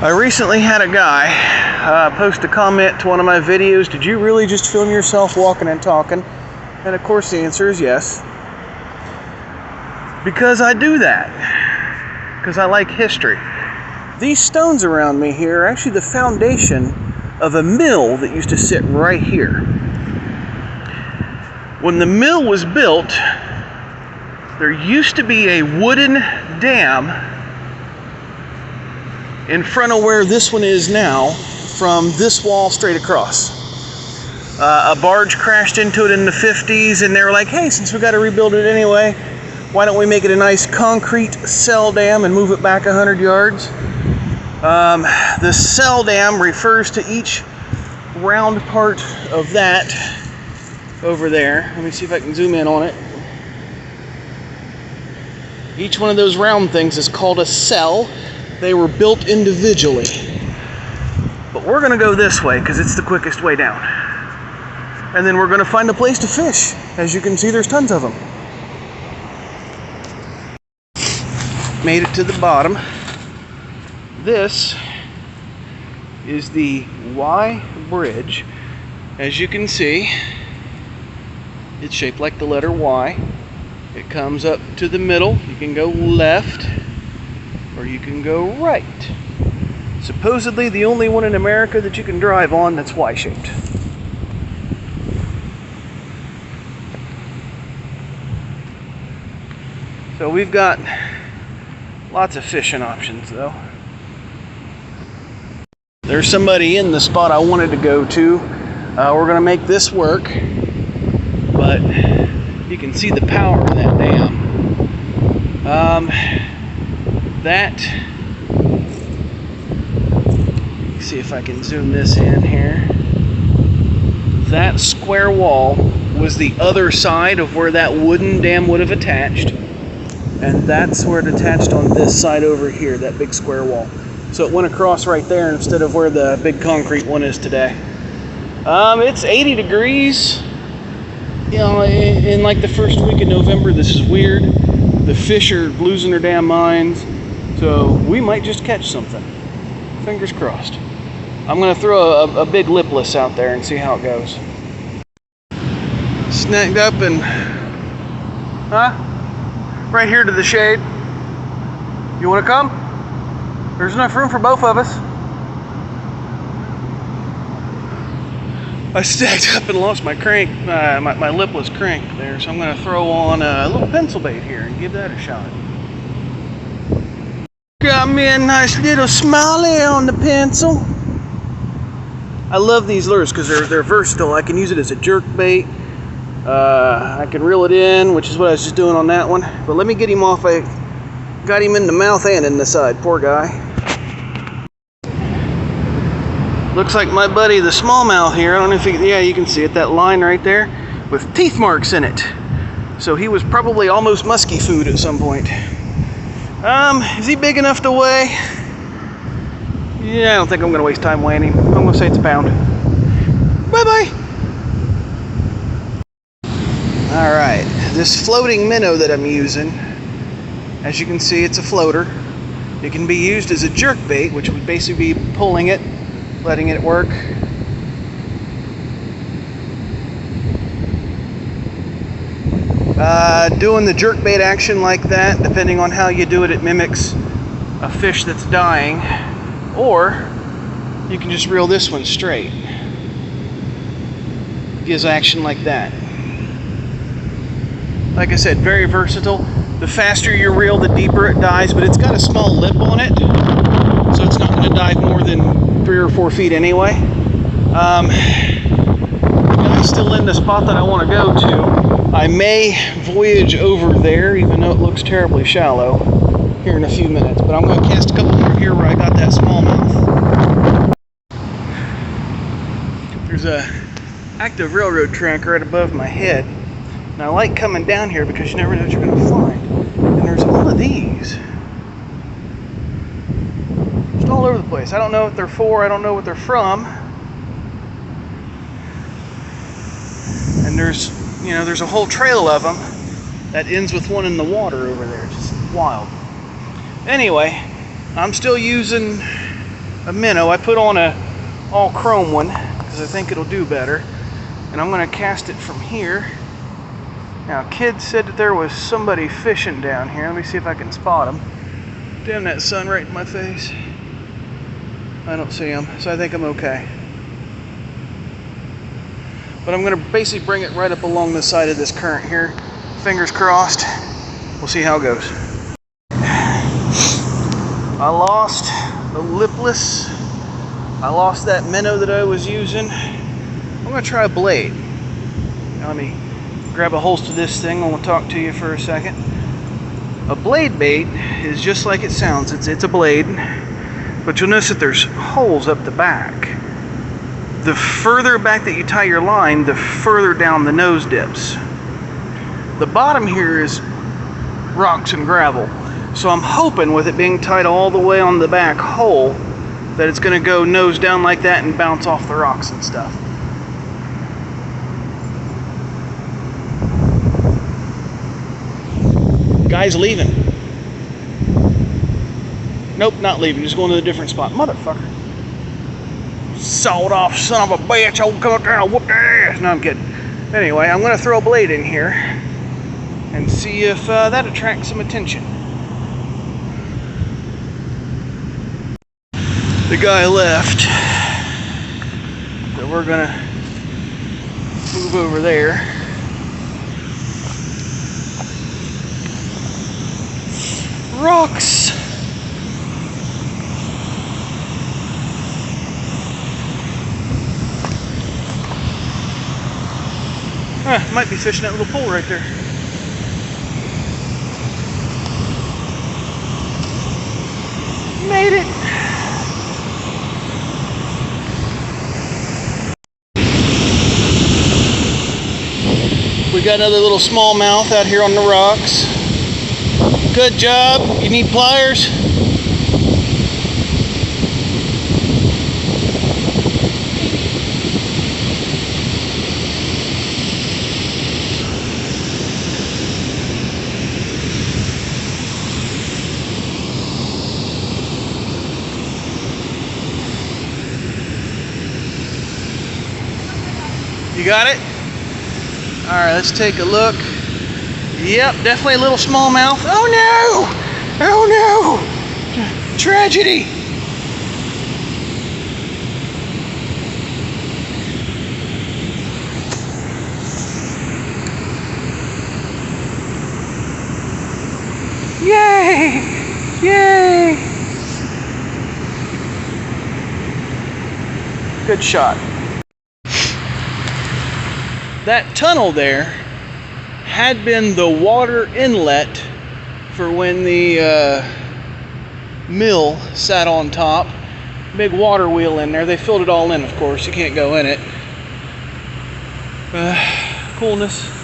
I recently had a guy post a comment to one of my videos, did you really just film yourself walking and talking? And of course the answer is yes. Because I do that. Because I like history. These stones around me here are actually the foundation of a mill that used to sit right here. When the mill was built, there used to be a wooden dam in front of where this one is now, from this wall straight across. A barge crashed into it in the 50s, and they were like, hey, since we got to rebuild it anyway, why don't we make it a nice concrete cell dam and move it back 100 yards? The cell dam refers to each round part of that over there. Let me see if I can zoom in on it. Each one of those round things is called a cell. They were built individually. But we're going to go this way because it's the quickest way down. And then we're going to find a place to fish. As you can see, there's tons of them. Made it to the bottom. This is the Y bridge. As you can see, it's shaped like the letter Y. It comes up to the middle. You can go left or you can go right. Supposedly the only one in America that you can drive on that's Y-shaped. So we've got lots of fishing options though. There's somebody in the spot I wanted to go to. We're going to make this work, but you can see the power of that dam. See if I can zoom this in here. That square wall was the other side of where that wooden dam would have attached, and that's where it attached on this side over here, that big square wall. So it went across right there instead of where the big concrete one is today. It's 80 degrees. You know, in like the first week of November. This is weird. The fish are losing their damn minds. So we might just catch something. Fingers crossed. I'm going to throw a big lipless out there and see how it goes. Snagged up and... right here to the shade. You want to come? There's enough room for both of us. I stacked up and lost my crank, my lipless crank there, so I'm going to throw on a little pencil bait here and give that a shot. Got me a nice little smiley on the pencil. I love these lures because they're versatile. I can use it as a jerk bait. I can reel it in, which is what I was just doing on that one. But let me get him off. I got him in the mouth and in the side. Poor guy. Looks like my buddy the smallmouth here, I don't know if you can see it, that line right there with teeth marks in it. So he was probably almost musky food at some point. Is he big enough to weigh? Yeah, I don't think I'm gonna waste time weighing him. I'm gonna say it's a pound. Bye-bye. All right, this floating minnow that I'm using, as you can see, it's a floater. It can be used as a jerk bait, which would basically be pulling it, letting it work. Doing the jerkbait action like that, depending on how you do it, it mimics a fish that's dying. Or you can just reel this one straight. It gives action like that. Like I said, very versatile. The faster you reel, the deeper it dives, but it's got a small lip on it, so it's not going to dive more than 3 or 4 feet anyway. I'm still in the spot that I want to go to. I may voyage over there, even though it looks terribly shallow, here in a few minutes. But I'm going to cast a couple more here where I got that smallmouth. There's a active railroad track right above my head. And I like coming down here because you never know what you're going to find. And there's all of these. Just all over the place. I don't know what they're for. I don't know what they're from. And there's a whole trail of them that ends with one in the water over there. Just wild. Anyway, I'm still using minnow. I put on a all chrome one because I think it'll do better. And I'm going to cast it from here. Now, Kid said that there was somebody fishing down here. Let me see if I can spot him. Damn, that sun right in my face. I don't see him, so I think I'm okay. But I'm going to basically bring it right up along the side of this current here. Fingers crossed. We'll see how it goes. I lost the lipless. I lost that minnow that I was using. I'm going to try a blade. Now let me grab a holster of this thing. I want to talk to you for a second. A blade bait is just like it sounds. It's a blade, but you'll notice that there's holes up the back. The further back that you tie your line, the further down the nose dips. The bottom here is rocks and gravel. So I'm hoping with it being tied all the way on the back hole that it's going to go nose down like that and bounce off the rocks and stuff. Guy's leaving. Nope, not leaving. Just going to a different spot. Motherfucker. Sawed off son of a bitch. I'll come up there and I'll whoop their ass. No, I'm kidding. Anyway, I'm going to throw a blade in here and see if that attracts some attention. The guy left. So we're going to move over there. Rocks. Might be fishing that little pool right there. Made it. We got another little smallmouth out here on the rocks. Good job. You need pliers? You got it? All right, let's take a look. Yep, definitely a little smallmouth. Oh no! Oh no! Tragedy! Yay! Yay! Good shot. That tunnel there had been the water inlet for when the mill sat on top. Big water wheel in there. They filled it all in, of course. You can't go in it. Coolness.